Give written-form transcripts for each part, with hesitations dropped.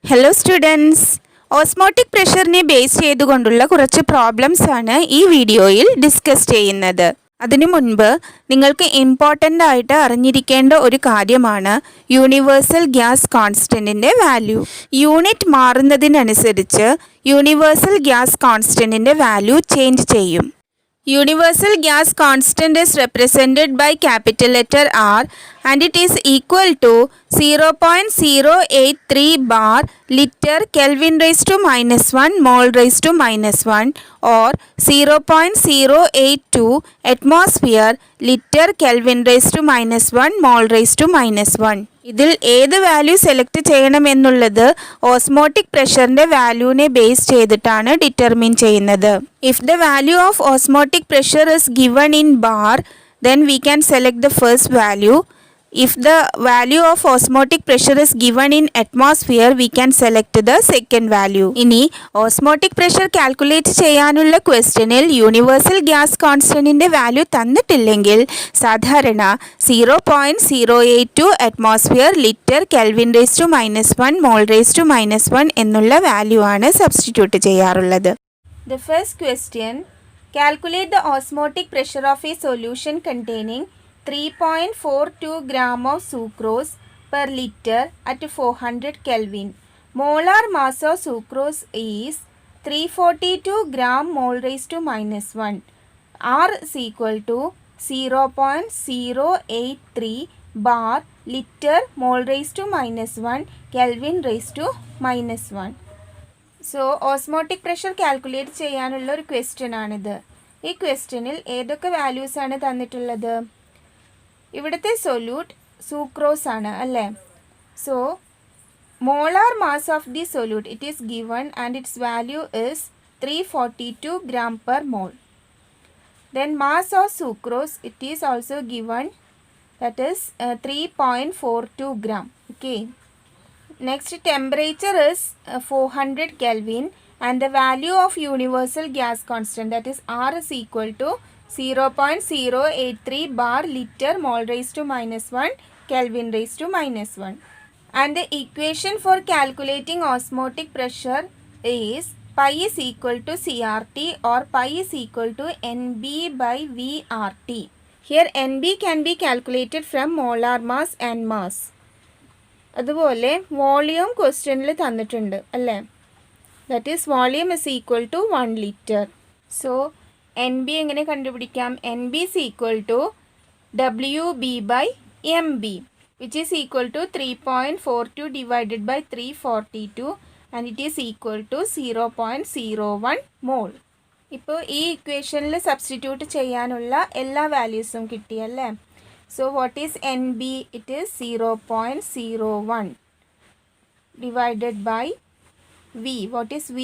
Hello students, osmotic പ്രഷറിനെ base ചെയ്തുകൊണ്ടുള്ള കുറച്ച് problems ആണ് ഈ വീഡിയോയിൽ ഡിസ്കസ് ചെയ്യുന്നത്. അതിനു മുൻപ് നിങ്ങൾക്ക് ഇമ്പോർട്ടൻ്റ് ആയിട്ട് അറിഞ്ഞിരിക്കേണ്ട ഒരു കാര്യമാണ് യൂണിവേഴ്സൽ ഗ്യാസ് കോൺസ്റ്റൻറ്റിൻ്റെ വാല്യൂ. യൂണിറ്റ് മാറുന്നതിനനുസരിച്ച് യൂണിവേഴ്സൽ ഗ്യാസ് കോൺസ്റ്റൻറ്റിൻ്റെ വാല്യൂ ചേഞ്ച് ചെയ്യും. Universal gas constant is represented by capital letter R and it is equal to 0.083 bar liter Kelvin raised to minus 1 mole raised to minus 1 or 0.082 atmosphere liter Kelvin raised to minus 1 mole raised to minus 1. ഇതിൽ ഏത് value select ചെയ്യണമെന്നുള്ളത് osmotic പ്രഷറിൻ്റെ വാല്യൂവിനെ base ചെയ്തിട്ടാണ് determine ചെയ്യുന്നത്. If the value of osmotic pressure is given in bar, then we can select the first value. If the value of osmotic pressure is given in atmosphere, we can select the second value. ഇനി osmotic pressure calculate ചെയ്യാനുള്ള ക്വസ്റ്റ്യനിൽ universal gas കോൺസ്റ്റൻറ്റിൻ്റെ value തന്നിട്ടില്ലെങ്കിൽ സാധാരണ 0.082 atmosphere litre kelvin raise to minus 1 mole raise to minus 1 എന്നുള്ള value ആണ് substitute ചെയ്യാറുള്ളത്. The first question, calculate the osmotic pressure of a solution containing 3.42 gram of sucrose per liter at 400 Kelvin. Molar mass of sucrose is 342 gram mole raised to minus 1. R is equal to 0.083 bar liter mole raised to minus 1 Kelvin raised to minus 1. So osmotic pressure calculate ചെയ്യാനുള്ള ഒരു question ആണിത്. ഈ ക്വസ്റ്റ്യനിൽ ഏതൊക്കെ values ആണ് തന്നിട്ടുള്ളത്? ഇവിടുത്തെ solute sucrose ആണ് അല്ലേ. So molar mass of the solute it is given and it's value is 342 gram per mole. Then mass of sucrose it is also given, that is 3.42 gram. Okay. Next, temperature is 400 Kelvin and the value of universal gas constant, that is R is equal to 0.083 bar liter mole raised to minus 1 Kelvin raised to minus 1. And the equation for calculating osmotic pressure is pi is equal to CRT or pi is equal to NB by VRT. Here NB can be calculated from molar mass and mass. അതുപോലെ volume ക്വസ്റ്റ്യനിൽ തന്നിട്ടുണ്ട് അല്ലേ. That is volume is equal to 1 litre. So N B എങ്ങനെ കണ്ടുപിടിക്കാം? N B is equal to WB by MB which is equal to 3.42 divided by 342 and it is equal to 0.01 mole. ഇപ്പോൾ ഈ ഇക്വേഷനിൽ substitute ചെയ്യാനുള്ള എല്ലാ വാല്യൂസും കിട്ടിയല്ലേ. So what is NB? It is 0.01 divided by V. What is V?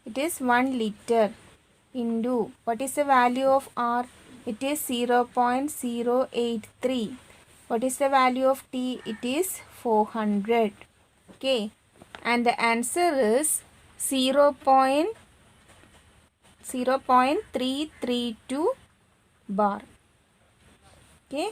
It is 1 liter into, what is the value of R? It is 0.083. What is the value of T? It is 400. Okay. And the answer is 0.332 bar. Okay.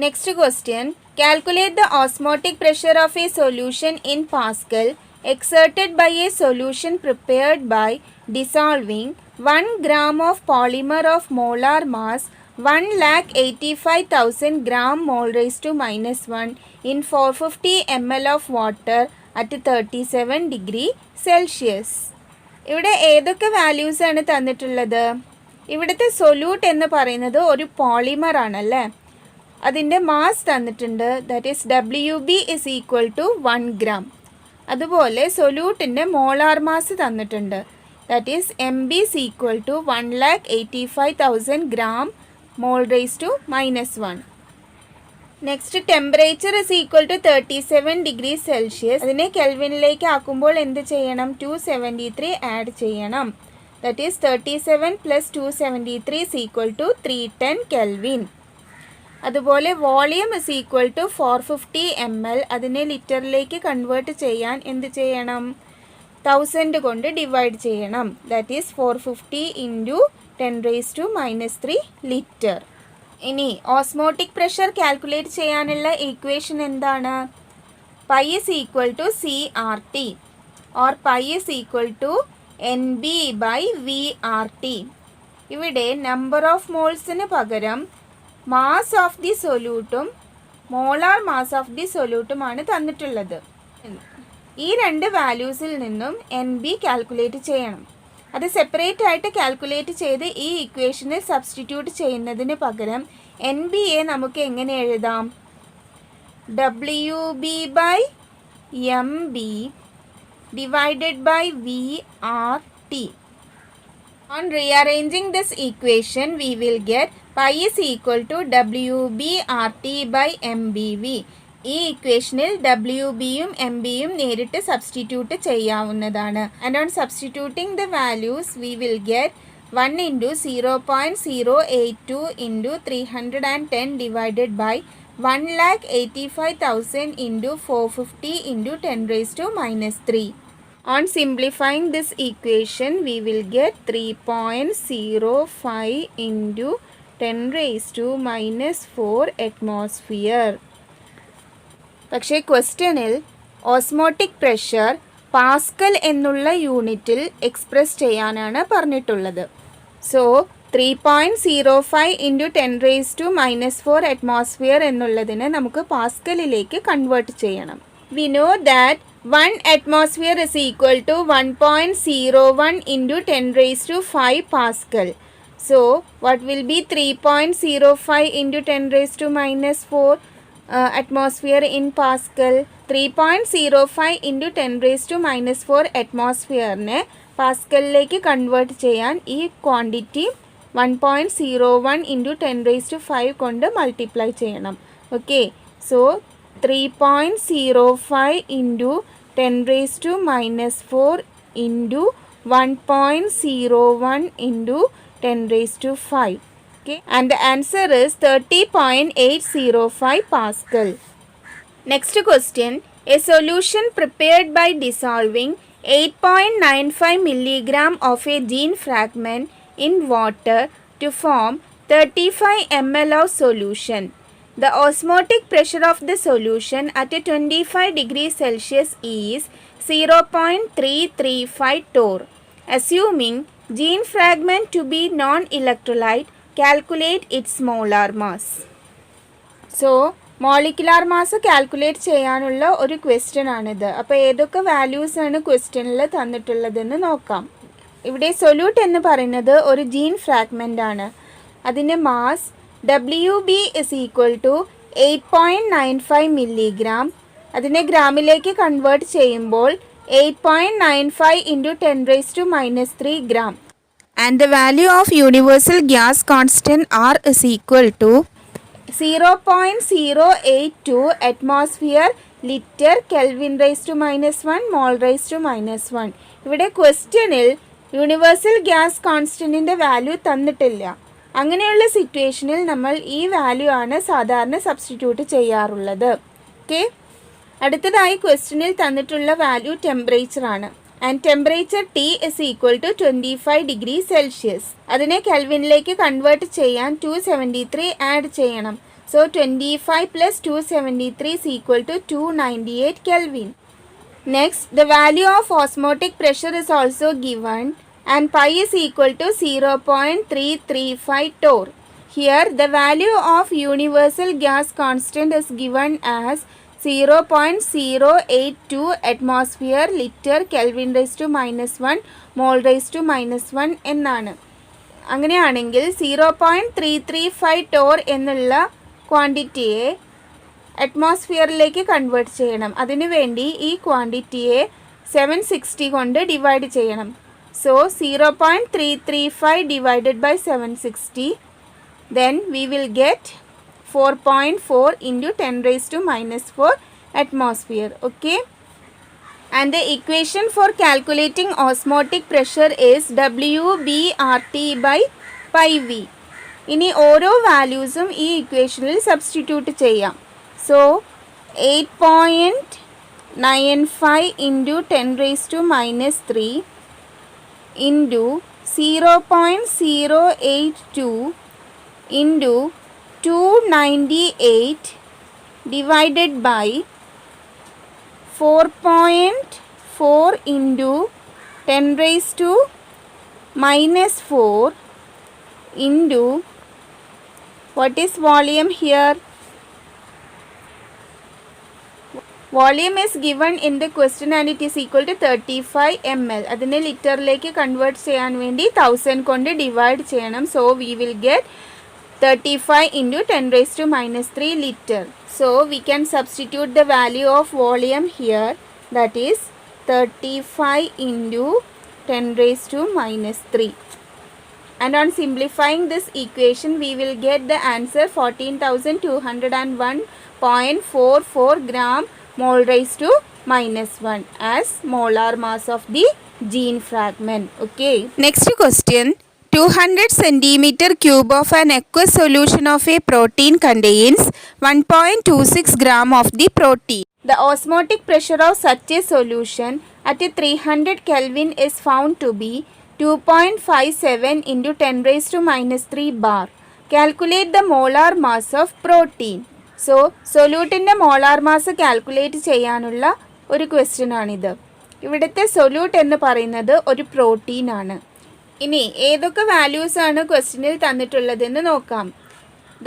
Next question, calculate the osmotic pressure of a solution in Pascal exerted by a solution prepared by dissolving 1 gram of polymer of molar mass 1,85,000 gram mole raised to minus 1 in 450 ml of water at 37 degree Celsius. ഇവിടെ ഏതൊക്കെ values ആണ് തന്നിട്ടുള്ളത്? ഇവിടുത്തെ solute എന്ന് പറയുന്നത് ഒരു polymer ആണല്ലേ. അതിൻ്റെ മാസ് തന്നിട്ടുണ്ട്, that is WB is equal to 1 gram. അതുപോലെ സൊല്യൂട്ടിൻ്റെ മോളാർ മാസ് തന്നിട്ടുണ്ട്, that is MB is equal to 1,85,000 gram mole raise to minus 1. Next, temperature is equal to 37 degree Celsius. അതിനെ കെൽവിനിലേക്ക് ആക്കുമ്പോൾ എന്ത് ചെയ്യണം? 273 ആഡ് ചെയ്യണം. That is 37 plus 273 is equal to 310 Kelvin. അതുപോലെ volume is equal to 450 ml. അതിനെ ലിറ്ററിലേക്ക് convert ചെയ്യാൻ എന്ത് ചെയ്യണം? 1000 കൊണ്ട് ഡിവൈഡ് ചെയ്യണം. That is 450 into 10 raised to minus 3 litre. ഇനി ഓസ്മോട്ടിക് പ്രഷർ കാൽക്കുലേറ്റ് ചെയ്യാനുള്ള ഇക്വേഷൻ എന്താണ്? pi is equal to CRT or pi is equal to NB by VRT. ഇവിടെ നമ്പർ ഓഫ് മോൾസിന് പകരം മാസ് ഓഫ് ദി സൊല്യൂട്ടും മോളാർ മാസ് ഓഫ് ദി സൊല്യൂട്ടുമാണ് തന്നിട്ടുള്ളത്. ഈ രണ്ട് വാല്യൂസിൽ നിന്നും NB കാൽക്കുലേറ്റ് ചെയ്യണം. അത് സെപ്പറേറ്റ് ആയിട്ട് കാൽക്കുലേറ്റ് ചെയ്ത് ഈ ഇക്വേഷനിൽ സബ്സ്റ്റിറ്റ്യൂട്ട് ചെയ്യുന്നതിന് പകരം NBയെ നമുക്ക് എങ്ങനെ എഴുതാം? WB by MB divided by VRT. On rearranging this equation, we will get pi is equal to WBRT by MBV. ഈ ഇക്വേഷനിൽ WBയും MBയും നേരിട്ട് സബ്സ്റ്റിറ്റ്യൂട്ട് ചെയ്യാവുന്നതാണ്. And on substituting the values, we will get 1 into 0.082 into 310 divided by 1,85,000 into 450 into 10 raised to minus 3. On simplifying this equation, we will get 3.05 into 10 raised to minus 4 atmosphere. പക്ഷേ ക്വസ്റ്റ്യനിൽ osmotic pressure Pascal എന്നുള്ള യൂണിറ്റിൽ express ചെയ്യാനാണ് പറഞ്ഞിട്ടുള്ളത്. So 3.05 into 10 raise to minus 4 atmosphere എന്നുള്ളതിനെ നമുക്ക് പാസ്കലിലേക്ക് convert ചെയ്യണം. We know that 1 atmosphere is equal to 1.01 into 10 raised to 5 Pascal. So, what will be 3.05 into 10 raised to minus 4 atmosphere in Pascal? 3.05 into 10 raised to minus 4 atmosphere ne Pascal like convert cheyan ee quantity 1.01 into 10 raised to 5 kondu multiply cheyanam. Okay, so 3.05 into 10 raised to minus 4 into 1.01 into 10 raised to 5. Okay, and the answer is 30.805 Pascal. Next question, a solution prepared by dissolving 8.95 milligram of a gene fragment in water to form 35 ml of solution. The osmotic pressure of the solution at a 25 degrees Celsius is 0.335 torr. Assuming gene fragment to be non-electrolyte, calculate its molar mass. So, molecular mass calculate ചെയ്യാനുള്ള ഒരു question ആണിത്. അപ്പോൾ ഏതൊക്കെ values ആണ് ക്വസ്റ്റ്യനിൽ തന്നിട്ടുള്ളതെന്ന് നോക്കാം. ഇവിടെ solute എന്ന് പറയുന്നത് ഒരു ജീൻ ഫ്രാഗ്മെൻ്റ് ആണ്. അതിൻ്റെ mass WB is equal to 8.95 milligram. അതിനെ ഗ്രാമിലേക്ക് കൺവേർട്ട് ചെയ്യുമ്പോൾ 8.95 into 10 raised to minus 3 gram. And the value of universal gas constant R is equal to 0.082 atmosphere liter Kelvin raised to minus 1 mole raised to minus 1. ഇവിടെ ക്വസ്റ്റ്യനിൽ universal gas കോൺസ്റ്റൻറ്റിൻ്റെ value തന്നിട്ടില്ല. അങ്ങനെയുള്ള സിറ്റുവേഷനിൽ നമ്മൾ ഈ വാല്യൂ ആണ് സാധാരണ സബ്സ്റ്റിറ്റ്യൂട്ട് ചെയ്യാറുള്ളത്. ഓക്കെ, അടുത്തതായി ക്വസ്റ്റ്യനിൽ തന്നിട്ടുള്ള വാല്യൂ ടെമ്പറേച്ചർ ആണ്. And temperature T is equal to 25 degree Celsius. അതിനെ കെൽവിനിലേക്ക് കൺവേർട്ട് ചെയ്യാൻ 273 ആഡ് ചെയ്യണം. So 25 plus 273 is equal to 298 Kelvin. Next, the value of osmotic pressure is also given and pi is equal to 0.335 torr. Here, the value of universal gas constant is given as 0.082 atmosphere liter Kelvin raised to minus 1 mole raised to minus 1 എന്നാണ്. അങ്ങനെയാണെങ്കിൽ 0.335 torr എന്നുള്ള ക്വാണ്ടിറ്റിയെ അറ്റ്മോസ്ഫിയറിലേക്ക് convert ചെയ്യണം. അതിനുവേണ്ടി ഈ ക്വാണ്ടിറ്റിയെ 760 കൊണ്ട് divide ചെയ്യണം. So 0.335 divided by 760, then we will get 4.4 into 10 raised to minus 4 atmosphere. Okay, and the equation for calculating osmotic pressure is WBRT by pi V. ഇനി ഓരോ വാല്യൂസും ഈ ഇക്വേഷനിൽ സബ്സ്റ്റിറ്റ്യൂട്ട് ചെയ്യാം. So 8.95 into 10 raised to minus 3 into 0.082 into 298 divided by 4.4 into 10 raised to minus 4 into, what is volume here? Volume is given in the question and it is equal to 35 ml. അതിനെ ലിറ്ററിലേക്ക് convert ചെയ്യാൻ വേണ്ടി 1000 കൊണ്ട് divide ചെയ്യണം. So we will get 35 into 10 raised to minus 3 liter. So we can substitute the value of volume here, that is 35 into 10 raised to minus 3. And on simplifying this equation, we will get the answer 14,201.44 gram mole raised to minus 1 as molar mass of the gene fragment. Okay. Next question. 200 centimeter cube of an aqueous solution of a protein contains 1.26 gram of the protein. The osmotic pressure of such a solution at a 300 Kelvin is found to be 2.57 into 10 raised to minus 3 bar. Calculate the molar mass of protein. So, സൊല്യൂട്ടിൻ്റെ molar mass calculate ചെയ്യാനുള്ള ഒരു question ആണിത്. ഇവിടുത്തെ solute എന്ന് പറയുന്നത് ഒരു പ്രോട്ടീനാണ്. ഇനി ഏതൊക്കെ വാല്യൂസാണ് ക്വസ്റ്റ്യനിൽ തന്നിട്ടുള്ളതെന്ന് നോക്കാം.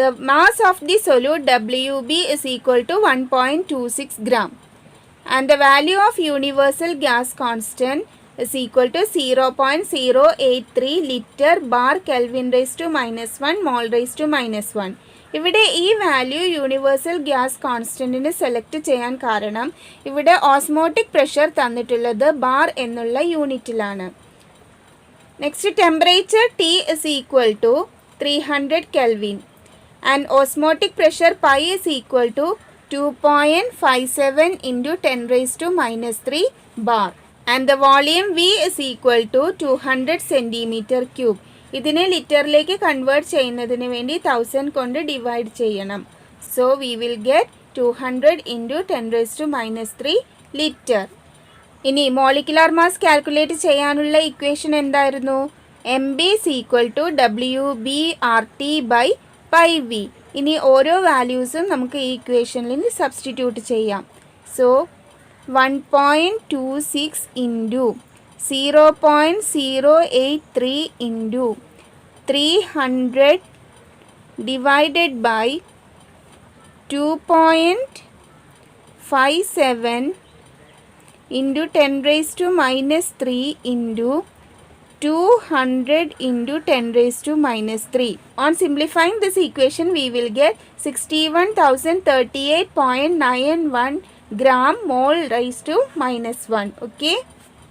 The mass of the solute WB is equal to 1.26 gram and the value of universal gas constant is equal to 0.083 liter bar Kelvin raised to minus 1 mole raised to minus 1. ഇവിടെ ഈ value universal gas കോൺസ്റ്റൻറ്റിന് select ചെയ്യാൻ കാരണം ഇവിടെ osmotic pressure തന്നിട്ടുള്ളത് bar എന്നുള്ള യൂണിറ്റിലാണ്. Next temperature T is equal to 300 Kelvin and osmotic pressure pi is equal to 2.57 into 10 raised to minus 3 bar and the volume V is equal to 200 centimeter cube. ഇതിനെ ലിറ്ററിലേക്ക് convert ചെയ്യുന്നതിന് വേണ്ടി 1000 കൊണ്ട് divide ചെയ്യണം. So we will get 200 into 10 raised to minus 3 litre. ഇനി molecular mass calculate ചെയ്യാനുള്ള equation എന്തായിരുന്നു? MB is equal to WBRT by pi V. ഇനി ഓരോ വാല്യൂസും നമുക്ക് ഈ ഇക്വേഷനിൽ സബ്സ്റ്റിറ്റ്യൂട്ട് ചെയ്യാം. So 1.26 into 0.083 into 300 divided by 2.57 into 10 raised to minus 3 into 200 into 10 raised to minus 3. On simplifying this equation, we will get 61,038.91 gram mole raised to minus 1. Okay.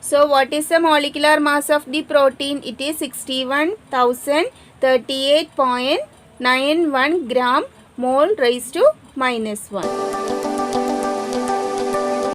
So what is the molecular mass of the protein? It is 61,038.91 gram mole raised to minus 1.